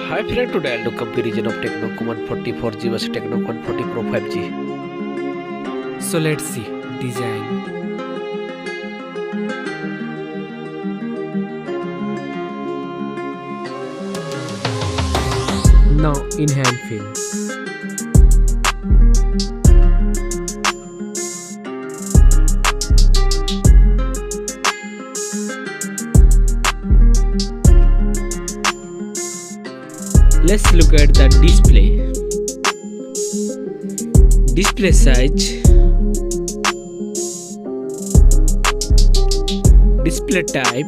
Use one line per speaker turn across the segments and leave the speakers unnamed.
Hi friend, today I'll do comparison of Tecno Camon 40 4G versus Tecno Camon 40 Pro 5G.
So let's see design. Now in hand feel. Let's look at the display. Display size, display type,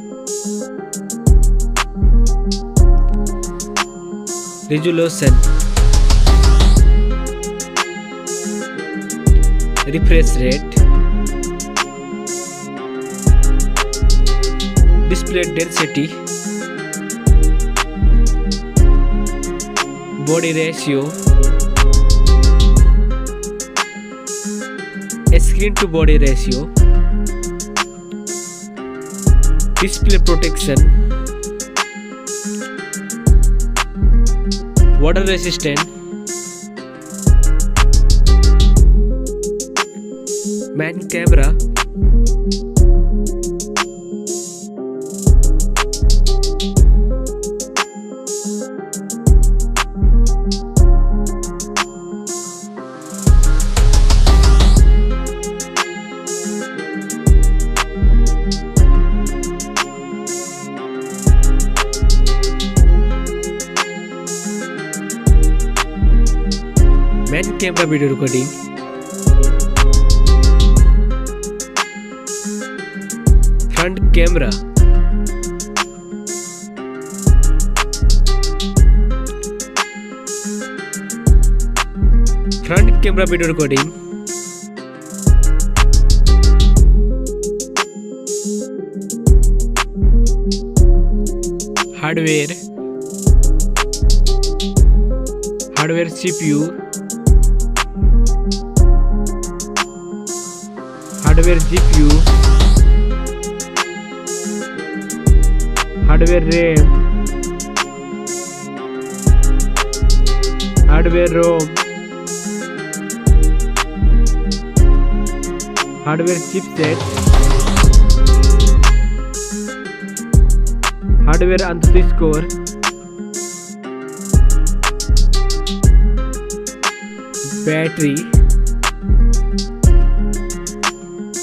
resolution, refresh rate, display density, body ratio, screen to body ratio, display protection, water resistant, main camera, main camera video recording, front camera, front camera video recording, hardware CPU, hardware GPU, hardware RAM, hardware ROM, hardware chipset, hardware underscore,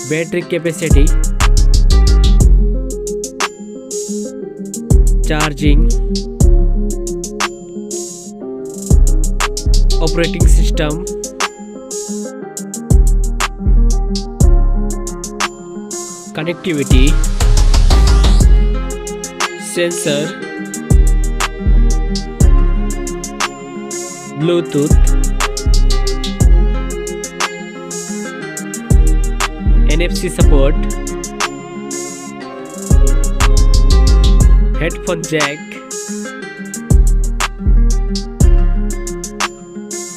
battery capacity, charging, operating system, connectivity, sensor, Bluetooth, NFC support, headphone jack,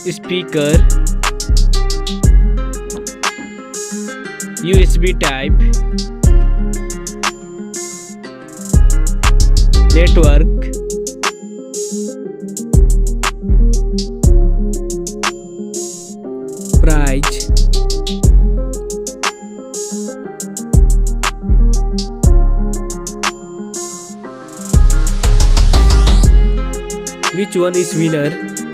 speaker, USB type, network, price, which one is winner?